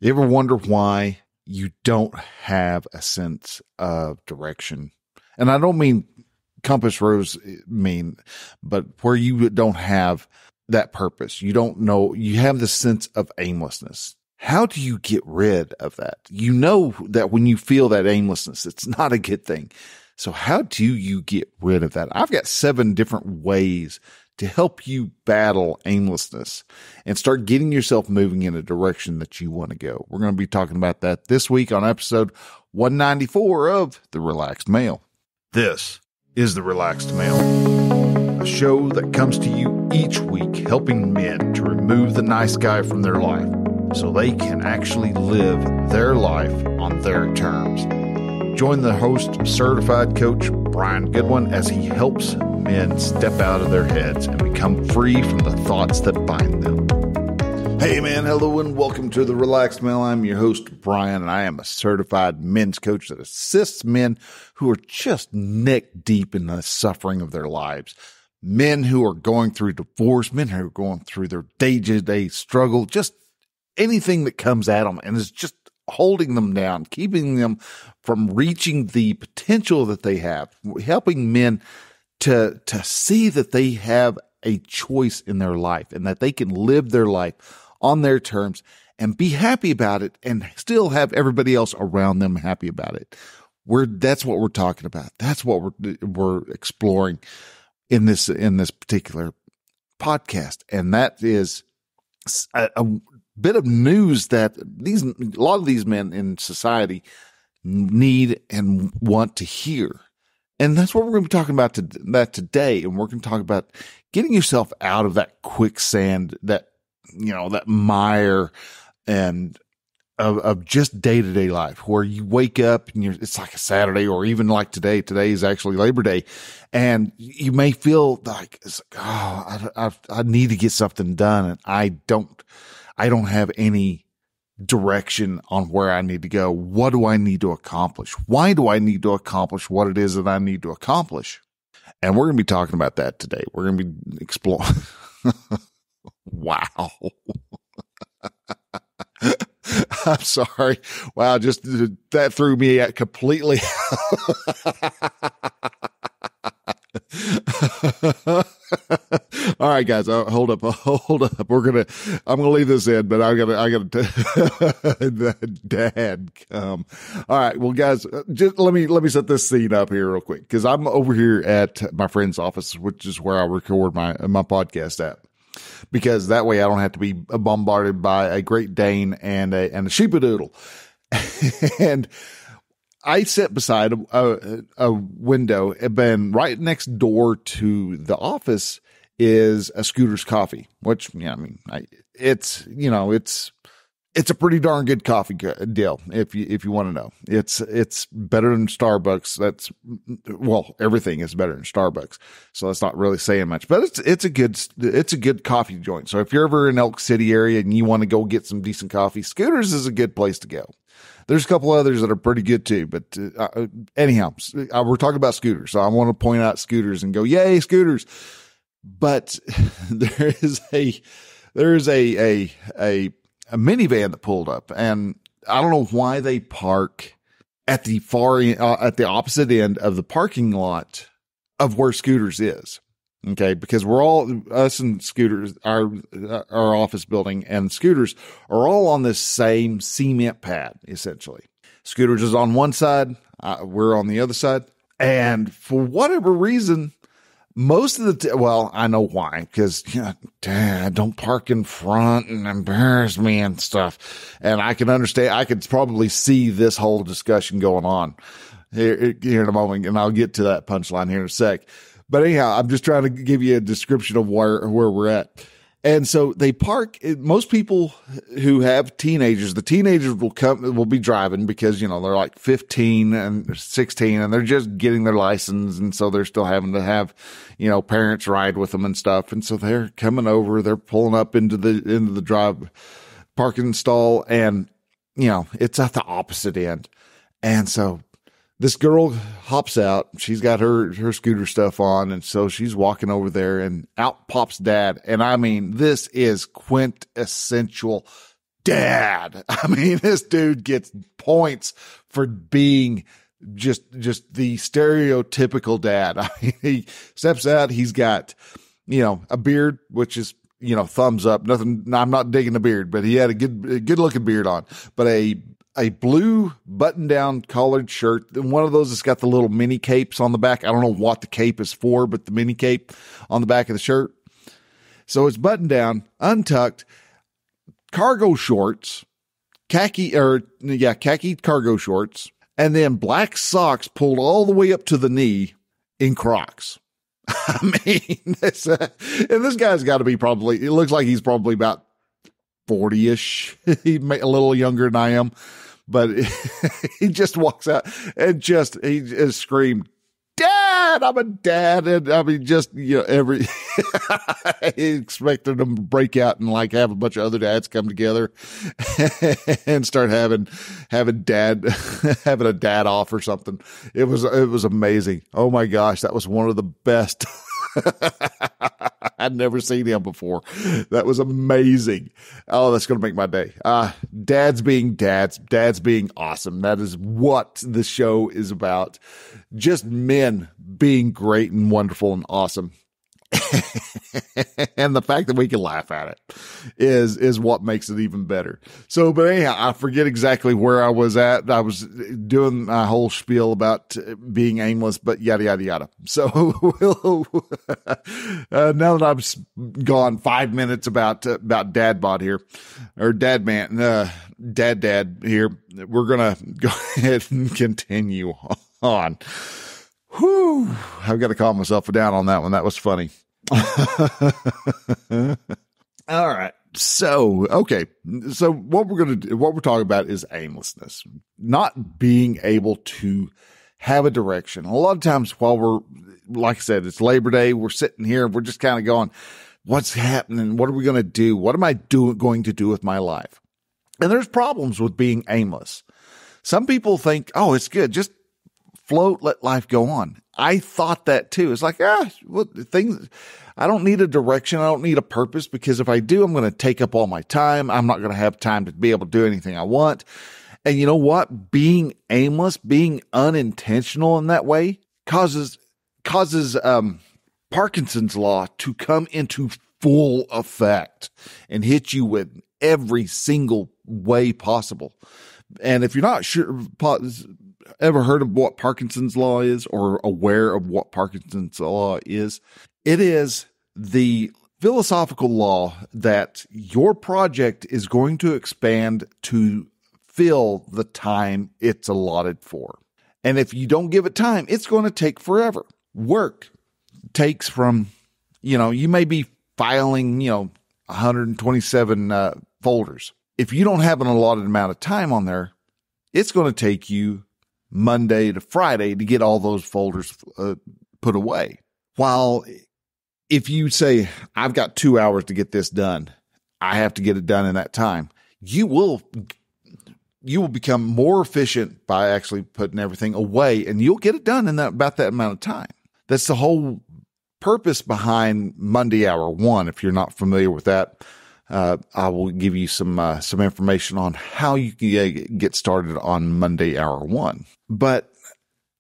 You ever wonder why you don't have a sense of direction? And I don't mean compass rose but where you don't have that purpose. You don't know, you have the sense of aimlessness. How do you get rid of that? You know that when you feel that aimlessness, it's not a good thing. So how do you get rid of that? I've got 7 different ways to help you battle aimlessness and start getting yourself moving in a direction that you want to go. We're going to be talking about that this week on episode 194 of The Relaxed Male. This is The Relaxed Male, a show that comes to you each week helping men to remove the nice guy from their life so they can actually live their life on their terms. Join the host, certified coach Brian Goodwin, as he helps men step out of their heads and become free from the thoughts that bind them. Hey man, hello and welcome to The Relaxed Male. I'm your host, Brian, and I am a certified men's coach that assists men who are just neck deep in the suffering of their lives. Men who are going through divorce, men who are going through their day-to-day struggle, just anything that comes at them and is just holding them down, keeping them from reaching the potential that they have, helping men to see that they have a choice in their life and that they can live their life on their terms and be happy about it and still have everybody else around them happy about it. That's what we're talking about. That's what we're exploring in this particular podcast. And that is a bit of news that a lot of these men in society need and want to hear. And that's what we're going to be talking about today. And we're going to talk about getting yourself out of that quicksand, that mire and of just day-to-day life where you wake up and it's like a Saturday, or even like today. Today is actually Labor Day. And you may feel like, I need to get something done. And I don't have any direction on where I need to go. What do I need to accomplish? Why do I need to accomplish what it is that I need to accomplish? And we're going to be talking about that today. We're going to be exploring. Wow. I'm sorry. Wow. Just that threw me at completely. All right, guys, hold up. I'm going to leave this in, but I gotta dad come. All right. Well, guys, just let me set this scene up here real quick. Cause I'm over here at my friend's office, which is where I record my podcast at, because that way I don't have to be bombarded by a Great Dane and a sheepadoodle. And I sit beside a window, and right next door to the office is a Scooter's Coffee, which, it's a pretty darn good coffee deal. If you want to know, it's better than Starbucks. Everything is better than Starbucks. So that's not really saying much, but it's a good coffee joint. So if you're ever in Elk City area and you want to go get some decent coffee, Scooter's is a good place to go. There's a couple others that are pretty good too, but anyhow, we're talking about Scooters. So I want to point out Scooters and go, yay, Scooters. But there is a minivan that pulled up, and I don't know why they park at the at the opposite end of the parking lot of where Scooters is. Okay. Because us and Scooters, our office building and Scooters are all on this same cement pad, essentially. Scooters is on one side. We're on the other side. And for whatever reason, most of the I know why, because Dad, don't park in front and embarrass me and stuff. And I can understand. I could probably see this whole discussion going on here in a moment, and I'll get to that punchline here in a sec. But anyhow, I'm just trying to give you a description of where we're at. And so they park. Most people who have teenagers, the teenagers will be driving because, they're like 15 and 16 and they're just getting their license. And so they're still having to have, parents ride with them and stuff. And so they're coming over, they're pulling up into the drive parking stall, and, it's at the opposite end. And so this girl hops out. She's got her scooter stuff on. And so she's walking over there, and out pops Dad. And I mean, this is quintessential dad. I mean, this dude gets points for being just the stereotypical dad. I mean, he steps out, he's got, a beard, which is, thumbs up. Nothing, I'm not digging the beard, but he had a good looking beard on, but a blue button down collared shirt. And one of those has got the little mini capes on the back. I don't know what the cape is for, but the mini cape on the back of the shirt. So it's buttoned down, untucked, cargo shorts, khaki cargo shorts, and then black socks pulled all the way up to the knee in Crocs. I mean, and this guy's got to be it looks like he's probably about 40-ish. He's a little younger than I am, but he just walks out and he just screamed, "Dad, I'm a dad." And I mean, just, I expected him to break out and like have a bunch of other dads come together and start having a dad off or something. It was amazing. Oh my gosh. That was one of the best. I'd never seen him before. That was amazing. Oh, that's going to make my day. Dads being awesome. That is what the show is about. Just men being great and wonderful and awesome. And the fact that we can laugh at it is what makes it even better. So, but anyhow, I forget exactly where I was at. I was doing my whole spiel about being aimless, but yada, yada, yada. So now that I've gone 5 minutes about dad bod here, or dad man, dad here, we're going to go ahead and continue on. Whew. I've got to calm myself down on that one. That was funny. All right. So, okay. So what we're talking about is aimlessness, not being able to have a direction. A lot of times while like I said, it's Labor Day, we're sitting here, we're just kind of going, what's happening? What are we going to do? What am I going to do with my life? And there's problems with being aimless. Some people think, oh, it's good. Just float, let life go on. I thought that too. It's like, I don't need a direction. I don't need a purpose, because if I do, I'm going to take up all my time. I'm not going to have time to be able to do anything I want. And you know what? Being aimless, being unintentional in that way causes Parkinson's law to come into full effect and hit you with every single way possible. And if you're not sure, ever heard of what Parkinson's law is, or aware of what Parkinson's law is, it is the philosophical law that your project is going to expand to fill the time it's allotted for. And if you don't give it time, it's going to take forever. Work takes from, you may be filing, 127 folders. If you don't have an allotted amount of time on there, it's going to take you Monday to Friday to get all those folders put away. While if you say, I've got 2 hours to get this done, I have to get it done in that time, you will become more efficient by actually putting everything away, and you'll get it done in about that amount of time. That's the whole purpose behind Monday Hour 1. If you're not familiar with that, I will give you some information on how you can get started on Monday Hour 1. But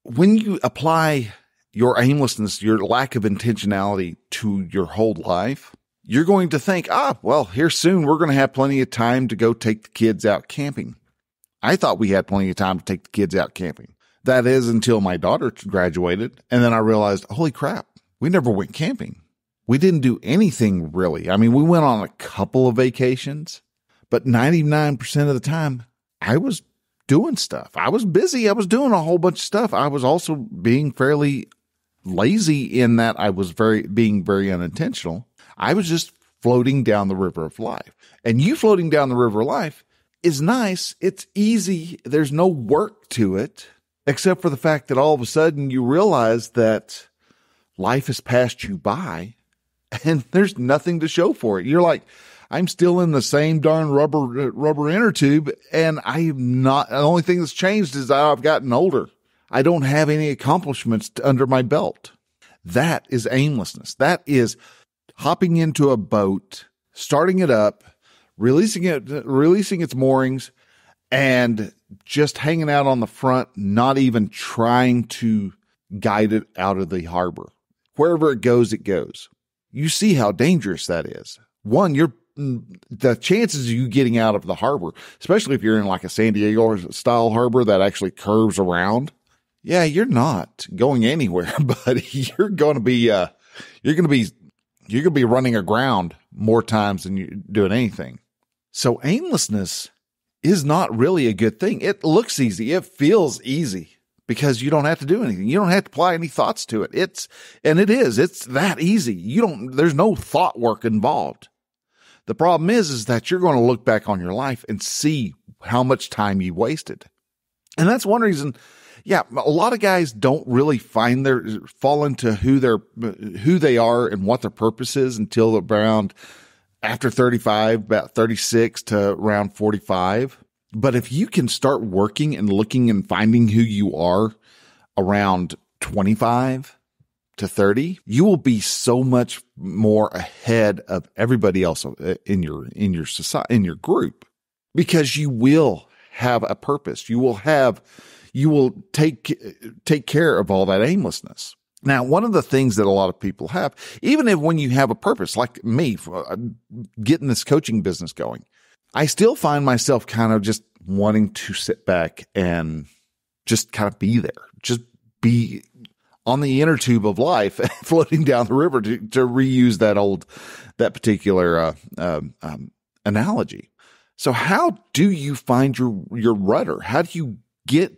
when you apply your aimlessness, your lack of intentionality to your whole life, you're going to think, well, here soon we're going to have plenty of time to go take the kids out camping. I thought we had plenty of time to take the kids out camping. That is until my daughter graduated. And then I realized, holy crap, we never went camping. We didn't do anything really. I mean, we went on a couple of vacations, but 99% of the time I was doing stuff. I was busy. I was doing a whole bunch of stuff. I was also being fairly lazy in that I was being very unintentional. I was just floating down the river of life. And you floating down the river of life is nice. It's easy. There's no work to it, except for the fact that all of a sudden you realize that life has passed you by and there's nothing to show for it. You're like, I'm still in the same darn rubber inner tube, and I am not. The only thing that's changed is that I've gotten older. I don't have any accomplishments under my belt. That is aimlessness. That is hopping into a boat, starting it up, releasing its moorings and just hanging out on the front, not even trying to guide it out of the harbor. Wherever it goes, it goes. You see how dangerous that is. One, the chances of you getting out of the harbor, especially if you're in like a San Diego style harbor that actually curves around. Yeah, you're not going anywhere, but you're going to be running aground more times than you're doing anything. So aimlessness is not really a good thing. It looks easy. It feels easy because you don't have to do anything. You don't have to apply any thoughts to it. It's that easy. There's no thought work involved. The problem is that you're going to look back on your life and see how much time you wasted. And that's one reason. Yeah, a lot of guys don't really fall into who they are and what their purpose is until around after 35, about 36 to around 45. But if you can start working and looking and finding who you are around 25 to 30, you will be so much more ahead of everybody else in your society, in your group, because you will have a purpose. You will take care of all that aimlessness. Now, one of the things that a lot of people have, even if when you have a purpose, like me, getting this coaching business going, I still find myself kind of just wanting to sit back and just kind of be there, just be on the inner tube of life, floating down the river, to reuse that particular analogy. So how do you find your rudder? How do you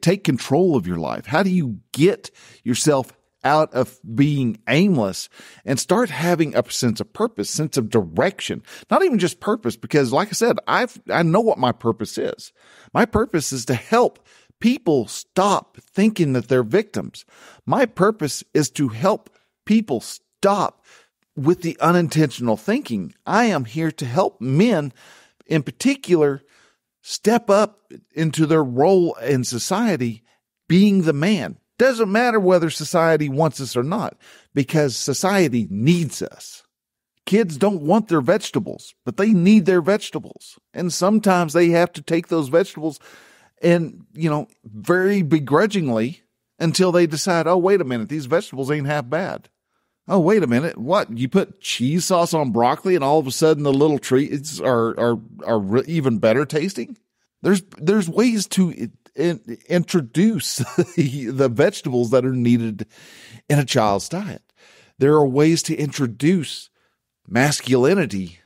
take control of your life? How do you get yourself out of being aimless and start having a sense of purpose, sense of direction? Not even just purpose, because like I said, I know what my purpose is. My purpose is to help people stop thinking that they're victims. My purpose is to help people stop with the unintentional thinking. I am here to help men in particular step up into their role in society, being the man. Doesn't matter whether society wants us or not, because society needs us. Kids don't want their vegetables, but they need their vegetables. And sometimes they have to take those vegetables and, very begrudgingly until they decide, oh, wait a minute, these vegetables ain't half bad. Oh, wait a minute. What? You put cheese sauce on broccoli and all of a sudden the little treats are even better tasting? There's ways to introduce the vegetables that are needed in a child's diet. There are ways to introduce masculinity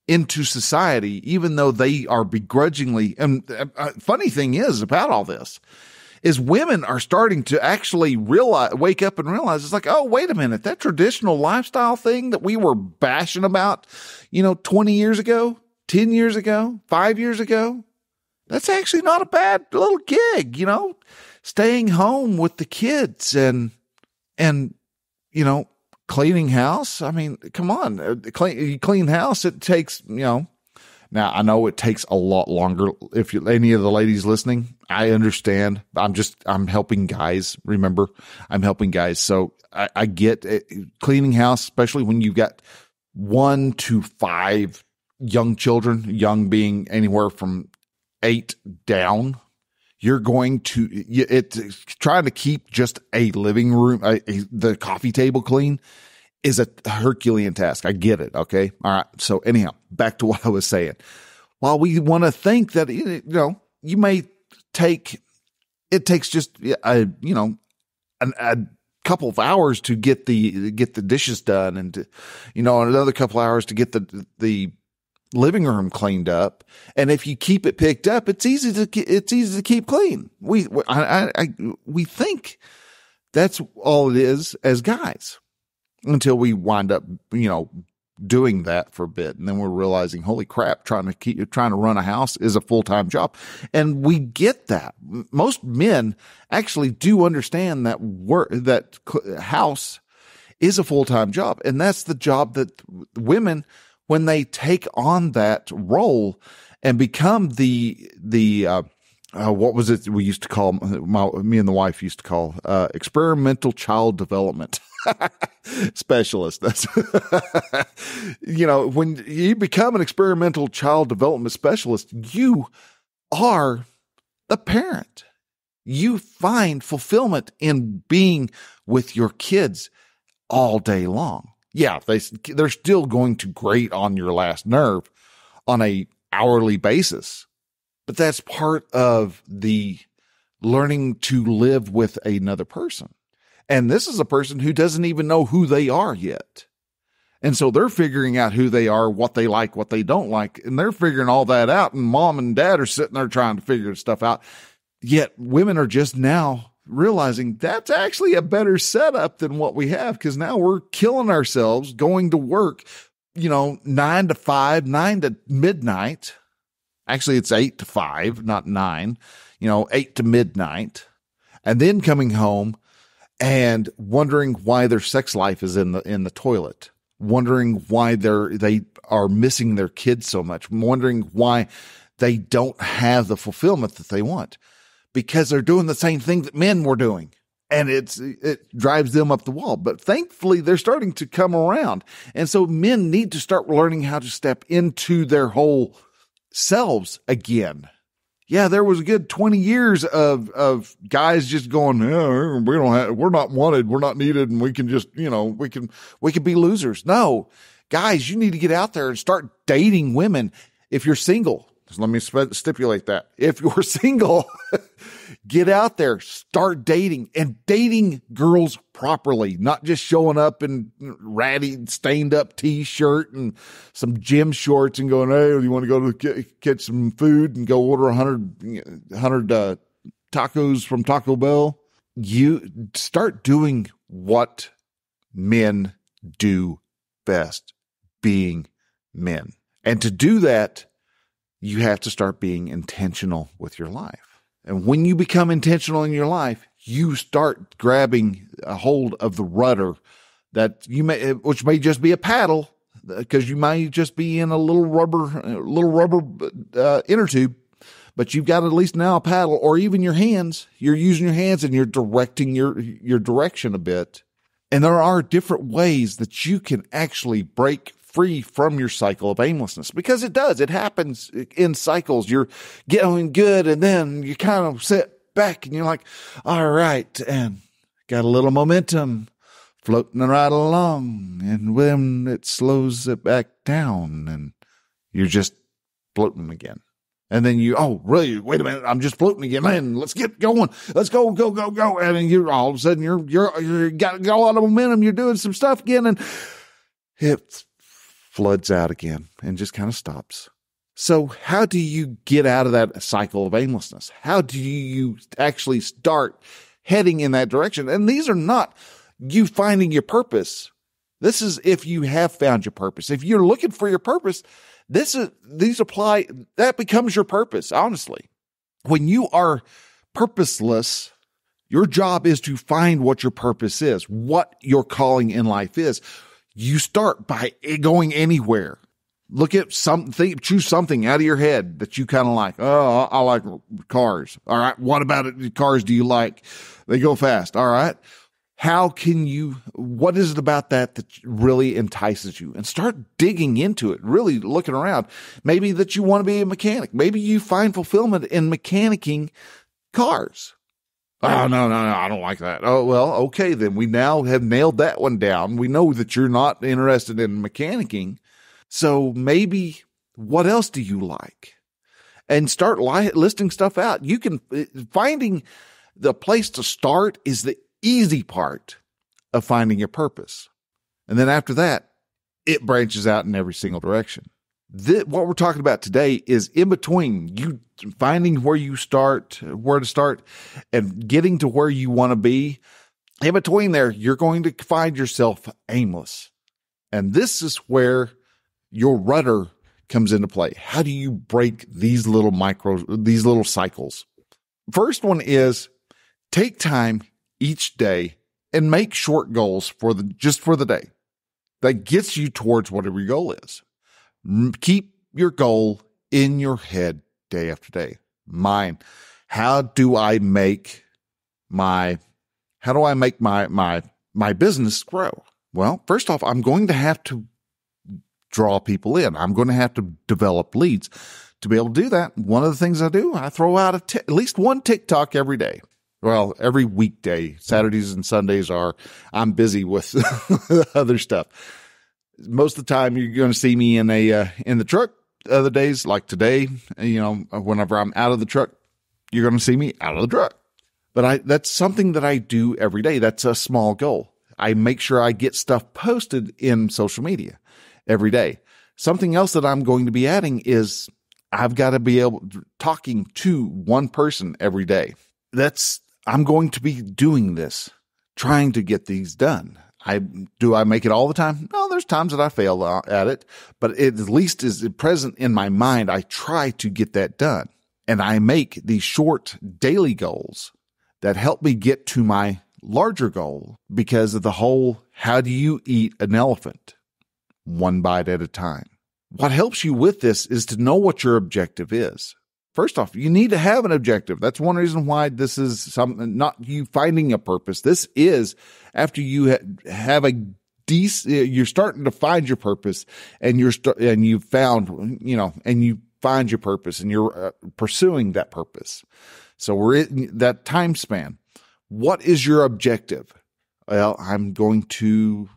into society, even though they are begrudgingly. And funny thing is about all this is women are starting to actually wake up and realize it's like, oh, wait a minute, that traditional lifestyle thing that we were bashing about, 20 years ago, 10 years ago, 5 years ago, that's actually not a bad little gig, staying home with the kids and cleaning house. I mean, come on, clean house. It takes, now I know it takes a lot longer. If any of the ladies listening, I understand. I'm helping guys. Remember, I'm helping guys. So I get it. Cleaning house, especially when you've got 1 to 5 young children, young being anywhere from 8 down. You're going to, it's trying to keep just a living room, the coffee table clean is a Herculean task. I get it. Okay. All right. So anyhow, back to what I was saying. While we want to think that, you may it takes just a couple of hours to get the dishes done and another couple of hours to get the living room cleaned up. And if you keep it picked up, it's easy to keep clean. We think that's all it is as guys until we wind up, doing that for a bit. And then we're realizing, holy crap, trying to run a house is a full-time job. And we get that. Most men actually do understand that house is a full-time job. And that's the job that women, when they take on that role and become the what was it we used to call, me and the wife used to call, experimental child development specialist. That's, when you become an experimental child development specialist, you are the parent. You find fulfillment in being with your kids all day long. Yeah, they're still going to grate on your last nerve on a hourly basis, but that's part of the learning to live with another person. And this is a person who doesn't even know who they are yet. And so they're figuring out who they are, what they like, what they don't like, and they're figuring all that out. And mom and dad are sitting there trying to figure stuff out. Yet women are just now realizing that's actually a better setup than what we have, because now we're killing ourselves going to work, 9 to 5, 9 to midnight. Actually, it's 8 to 5, not 9, 8 to midnight, and then coming home and wondering why their sex life is in the toilet, wondering why they are missing their kids so much, wondering why they don't have the fulfillment that they want, because they're doing the same thing that men were doing. And it drives them up the wall. But thankfully, they're starting to come around. And so men need to start learning how to step into their whole selves again. Yeah, there was a good 20 years of guys just going, we're not wanted, we're not needed, and we can just, we can be losers. No, guys, you need to get out there and start dating women. If you're single, so let me stipulate that. If you're single, get out there, start dating, and dating girls properly, not just showing up in ratty, stained up t-shirt and some gym shorts and going, hey, you want to go to get some food and go order 100 tacos from Taco Bell? You start doing what men do best, being men. And to do that, you have to start being intentional with your life. And when you become intentional in your life, you start grabbing a hold of the rudder which may just be a paddle, because you might just be in a little rubber inner tube, but you've got at least now a paddle, or even your hands. You're using your hands and you're directing your direction a bit. And there are different ways that you can actually break free from your cycle of aimlessness, because it happens in cycles. You're getting good, and then you kind of sit back and you're like, all right, and got a little momentum floating right along, and when it slows it back down and you're just floating again. And then really, wait a minute, I'm just floating again, man, let's get going, let's go. And then you're all of a sudden you got a lot of momentum, you're doing some stuff again, and it floods out again and just kind of stops. So how do you get out of that cycle of aimlessness? How do you actually start heading in that direction? And these are not you finding your purpose. This is if you have found your purpose. If you're looking for your purpose, these apply. That becomes your purpose, honestly. When you are purposeless, your job is to find what your purpose is, what your calling in life is. You start by going anywhere. Look at something, choose something out of your head that you kind of like. Oh, I like cars. All right. What about it? Cars do you like? They go fast. All right. What is it about that really entices you? And start digging into it, really looking around. Maybe that you want to be a mechanic. Maybe you find fulfillment in mechanicking cars. Oh, no, I don't like that. Oh, well, okay, then we now have nailed that one down. We know that you're not interested in mechanicking. So maybe what else do you like? And start listing stuff out. Finding the place to start is the easy part of finding your purpose. And then after that, it branches out in every single direction. What we're talking about today is in between you finding where to start, and getting to where you want to be. In between there, you're going to find yourself aimless. And this is where your rudder comes into play. How do you break these little cycles? First one is take time each day and make short goals for the day that gets you towards whatever your goal is. Keep your goal in your head day after day. Mine, How do I make my business grow? Well, first off, I'm going to have to draw people in. I'm going to have to develop leads. To be able to do that, one of the things I do, I throw out at least one TikTok every day. Well, every weekday. Saturdays and Sundays I'm busy with other stuff. Most of the time you're going to see me in the truck. Other days, like today, whenever I'm out of the truck, you're going to see me out of the truck. But that's something that I do every day. That's a small goal. I make sure I get stuff posted in social media every day. Something else that I'm going to be adding is I've got to be talking to one person every day. I'm going to be doing this, trying to get these done. Do I make it all the time? No, there's times that I fail at it, but it at least is present in my mind. I try to get that done, and I make these short daily goals that help me get to my larger goal because of the whole, how do you eat an elephant? One bite at a time. What helps you with this is to know what your objective is. First off, you need to have an objective. That's one reason why this is not you finding a purpose. This is after you have you're starting to find your purpose, and you find your purpose, and you're pursuing that purpose. So we're in that time span. What is your objective? Well, I'm going to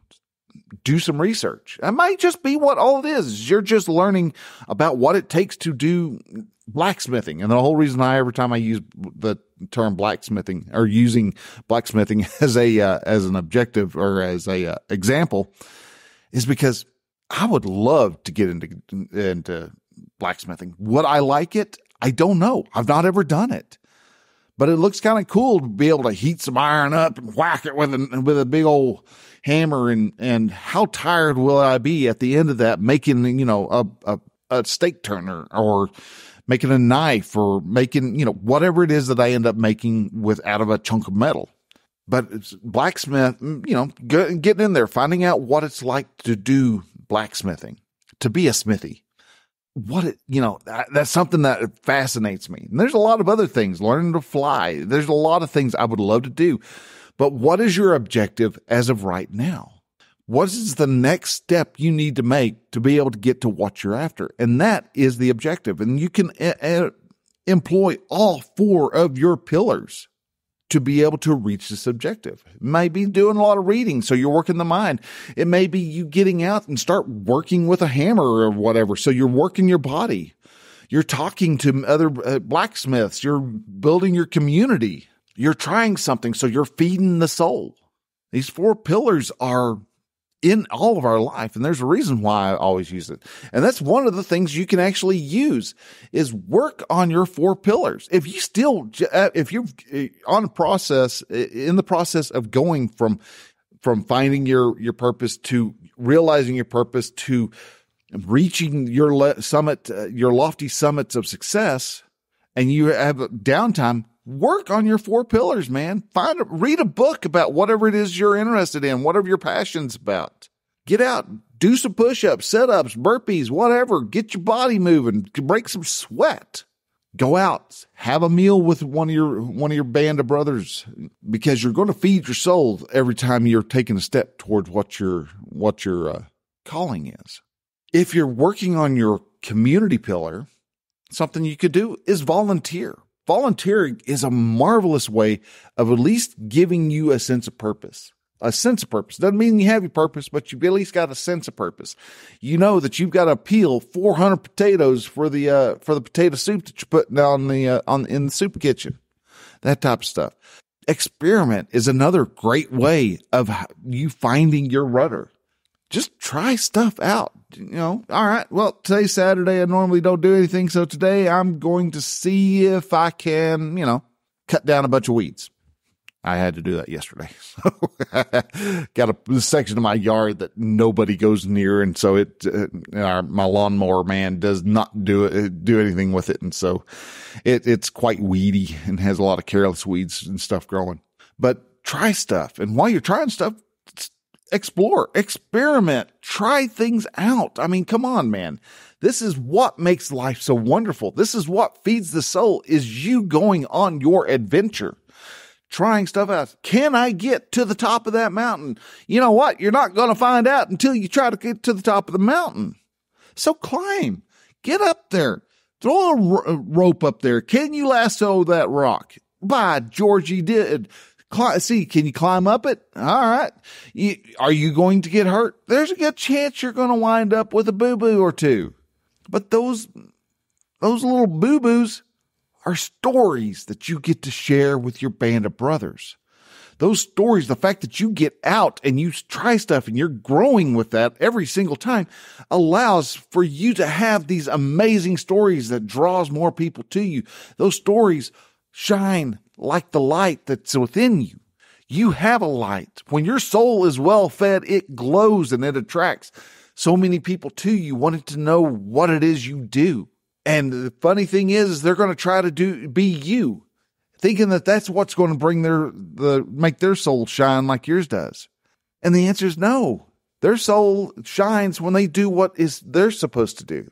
do some research. It might just be what all it is. You're just learning about what it takes to do blacksmithing. And the whole reason every time I use the term blacksmithing or using blacksmithing as an objective or as a example is because I would love to get into blacksmithing. Would I like it? I don't know. I've not ever done it, but it looks kind of cool to be able to heat some iron up and whack it with a big old hammer. And how tired will I be at the end of that, making, a steak turner or making a knife or making, whatever it is that I end up making out of a chunk of metal. But it's blacksmith, getting in there, finding out what it's like to do blacksmithing, to be a smithy. That's something that fascinates me. And there's a lot of other things, learning to fly. There's a lot of things I would love to do. But what is your objective as of right now? What is the next step you need to make to be able to get to what you're after? And that is the objective. And you can employ all 4 of your pillars to be able to reach this objective. It may be doing a lot of reading, so you're working the mind. It may be you getting out and start working with a hammer or whatever, so you're working your body. You're talking to other blacksmiths. You're building your community. You're trying something, so you're feeding the soul. These 4 pillars are in all of our life, and there's a reason why I always use it. And that's one of the things you can actually use is work on your 4 pillars. If you're in the process of going from finding your purpose to realizing your purpose to reaching your lofty summits of success, and you have downtime, work on your 4 pillars, man. Read a book about whatever it is you're interested in, whatever your passion's about. Get out, do some push-ups, sit-ups, burpees, whatever. Get your body moving, break some sweat. Go out, have a meal with one of your band of brothers, because you're going to feed your soul every time you're taking a step towards what your calling is. If you're working on your community pillar, something you could do is volunteer. Volunteering is a marvelous way of at least giving you a sense of purpose. A sense of purpose doesn't mean you have your purpose, but you've at least got a sense of purpose. You know that you've got to peel 400 potatoes for the potato soup that you're putting in the soup kitchen. That type of stuff. Experiment is another great way of you finding your rudder. Just try stuff out. All right, well, today's Saturday. I normally don't do anything. So today I'm going to see if I can, cut down a bunch of weeds. I had to do that yesterday. So got a section of my yard that nobody goes near. And so my lawnmower man does not do anything with it. And so it's quite weedy and has a lot of careless weeds and stuff growing. But try stuff. And while you're trying stuff, explore, experiment, try things out. I mean, come on, man. This is what makes life so wonderful. This is what feeds the soul, is you going on your adventure, trying stuff out. Can I get to the top of that mountain? You know what? You're not going to find out until you try to get to the top of the mountain. So climb, get up there, throw a rope up there. Can you lasso that rock? By George, you did. See, can you climb up it? All right. Are you going to get hurt? There's a good chance you're going to wind up with a boo-boo or two. But those little boo-boos are stories that you get to share with your band of brothers. Those stories, the fact that you get out and you try stuff and you're growing with that every single time, allows for you to have these amazing stories that draws more people to you. Those stories shine like the light that's within you. You have a light. When your soul is well fed, it glows and it attracts so many people to you, wanting to know what it is you do. And the funny thing is they're going to try to be you, thinking that that's what's going to bring make their soul shine like yours does. And the answer is no. Their soul shines when they do what they're supposed to do.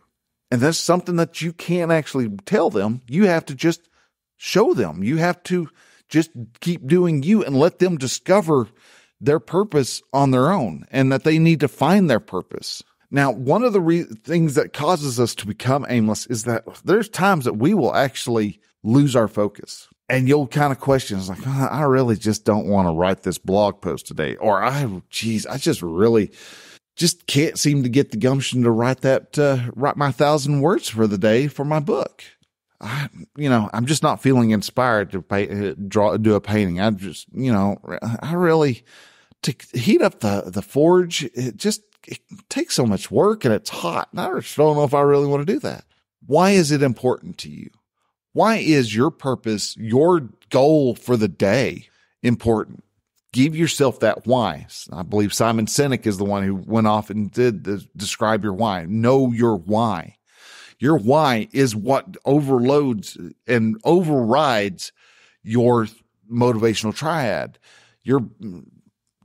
And that's something that you can't actually tell them. You have to just show them. You have to just keep doing you and let them discover their purpose on their own, and that they need to find their purpose. Now, one of the things that causes us to become aimless is that there's times that we will actually lose our focus. And you'll kind of question, it's like, I really just don't want to write this blog post today. Or I just really just can't seem to get the gumption to write my 1,000 words for the day for my book. I'm just not feeling inspired to do a painting. To heat up the forge, it takes so much work and it's hot. And I just don't know if I really want to do that. Why is it important to you? Why is your purpose, your goal for the day important? Give yourself that why. I believe Simon Sinek is the one who went off and did describe your why. Know your why. Your why is what overloads and overrides your motivational triad. Your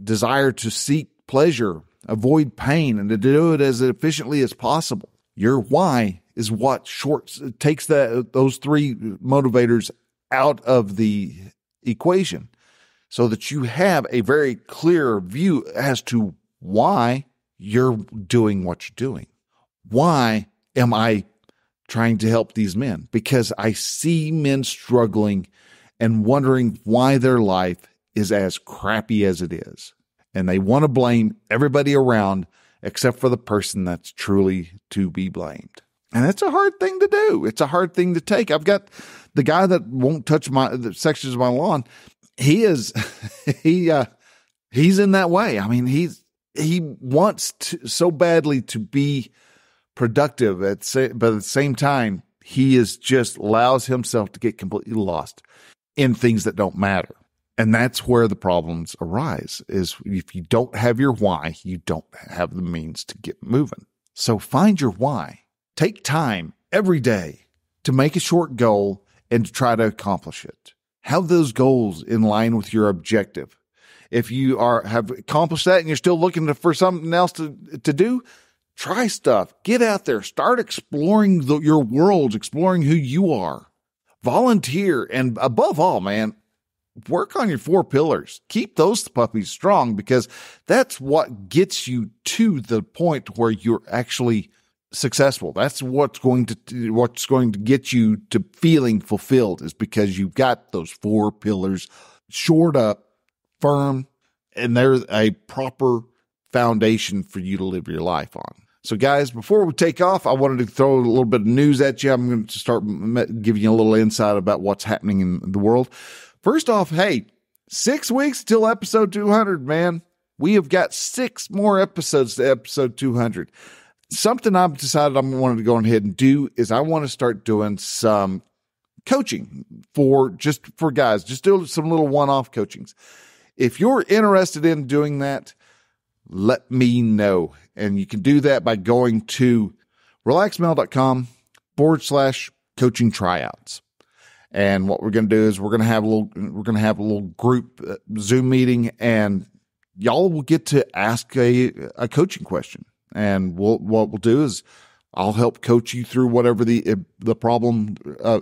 desire to seek pleasure, avoid pain, and to do it as efficiently as possible. Your why is what takes those three motivators out of the equation, so that you have a very clear view as to why you're doing what you're doing. Why am I trying to help these men? Because I see men struggling and wondering why their life is as crappy as it is. And they want to blame everybody around except for the person that's truly to be blamed. And that's a hard thing to do. It's a hard thing to take. I've got the guy that won't touch the sections of my lawn. He's in that way. I mean, he wants so badly to be productive, but at the same time, he is just allows himself to get completely lost in things that don't matter. And that's where the problems arise, is if you don't have your why, you don't have the means to get moving. So find your why. Take time every day to make a short goal and to try to accomplish it. Have those goals in line with your objective. If you have accomplished that and you're still looking for something else to do, try stuff. Get out there. Start exploring your world, exploring who you are. Volunteer. And above all, man, work on your 4 pillars. Keep those puppies strong, because that's what gets you to the point where you're actually successful. That's what's going to get you to feeling fulfilled, is because you've got those 4 pillars shored up, firm, and they're a proper foundation for you to live your life on. So guys, before we take off, I wanted to throw a little bit of news at you. I'm going to start giving you a little insight about what's happening in the world. First off, hey, 6 weeks till episode 200, man. We have got 6 more episodes to episode 200. Something I've decided I'm wanting to go ahead and do is I want to start doing some coaching for guys, just do some little one-off coachings. If you're interested in doing that, let me know. And you can do that by going to relaxmail.com/coaching tryouts. And what we're going to do is we're going to have a little group Zoom meeting, and y'all will get to ask a coaching question. And what we'll do is I'll help coach you through whatever the problem,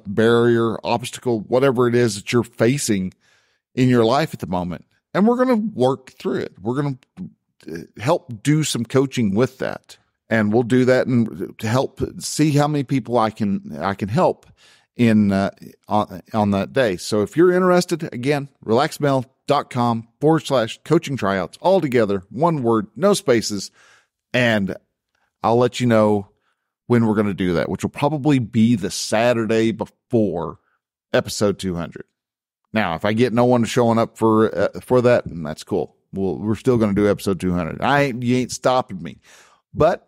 barrier, obstacle, whatever it is that you're facing in your life at the moment. And we're going to work through it. We're going to help do some coaching with that. And we'll do that and to help see how many people I can help in, on that day. So if you're interested, again, relaxedmale.com/coaching tryouts, all together, one word, no spaces. And I'll let you know when we're going to do that, which will probably be the Saturday before episode 200. Now, if I get no one showing up for that, that's cool. We're still going to do episode 200. You ain't stopping me. But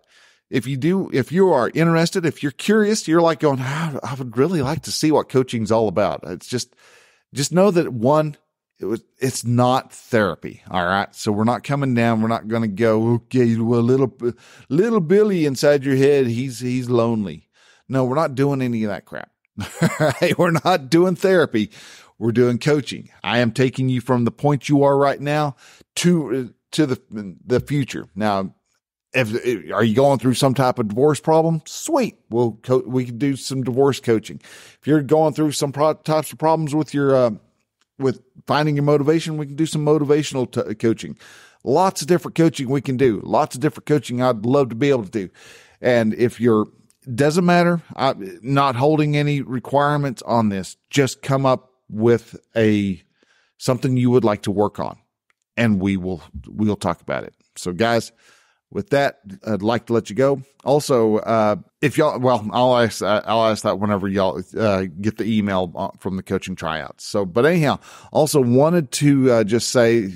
if you are interested, if you're curious, you're like going, I would really like to see what coaching's all about. It's just know that it's not therapy. All right. So we're not coming down. We're not going to go, okay, well, little Billy inside your head, he's lonely. No, we're not doing any of that crap. We're not doing therapy. We're doing coaching. I am taking you from the point you are right now to the future. Now, are you going through some type of divorce problem? Sweet. We can do some divorce coaching. If you're going through some types of problems with your, with finding your motivation, we can do some motivational coaching. Lots of different coaching we can do. Lots of different coaching I'd love to be able to do. And doesn't matter, I'm not holding any requirements on this. Just come up with something you would like to work on, and we'll talk about it. So guys, with that, I'd like to let you go. Also, if y'all, I'll ask that whenever y'all get the email from the coaching tryouts. So, but anyhow, also wanted to just say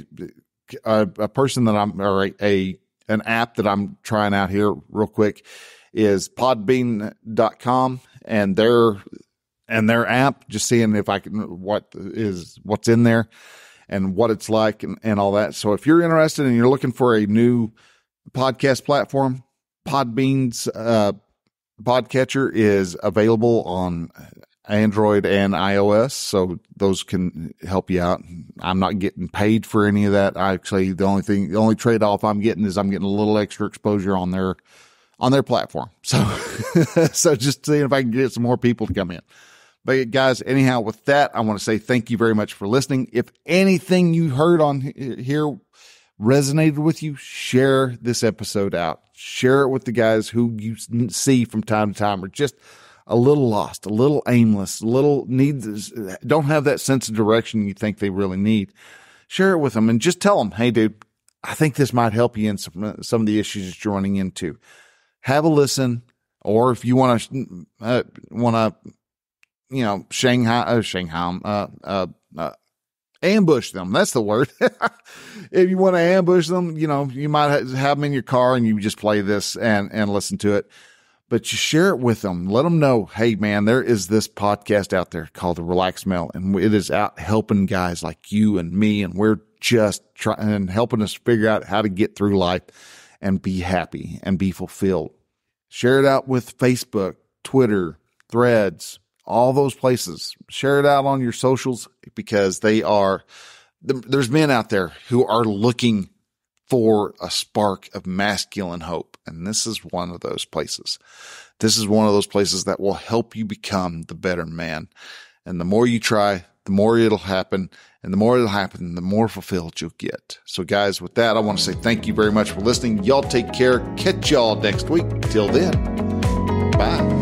a person that an app that I'm trying out here real quick is podbean.com, and their app, just seeing if I can what's in there and what it's like and all that. So if you're interested and you're looking for a new podcast platform, Podbean's podcatcher is available on Android and iOS, so those can help you out. I'm not getting paid for any of that. Actually, the only trade-off I'm getting is I'm getting a little extra exposure on their platform. So just seeing if I can get some more people to come in. But guys, anyhow, with that, I want to say thank you very much for listening. If anything you heard on here resonated with you, share this episode out. Share it with the guys who you see from time to time are just a little lost, a little aimless, don't have that sense of direction you think they really need. Share it with them and just tell them, hey, dude, I think this might help you in some of the issues that you're running into. Have a listen, or if you want to, ambush them. That's the word. If you want to ambush them, you might have them in your car and you just play this and listen to it, but you share it with them. Let them know, hey man, there is this podcast out there called The Relaxed Male, and it is out helping guys like you and me. And we're just trying and helping us figure out how to get through life and be happy and be fulfilled. Share it out with Facebook, Twitter, Threads, all those places. Share it out on your socials, because there's men out there who are looking for a spark of masculine hope. And this is one of those places. This is one of those places that will help you become the better man. And the more you try, the more it'll happen. And the more it'll happen, the more fulfilled you'll get. So guys, with that, I want to say thank you very much for listening. Y'all take care. Catch y'all next week. Till then, bye.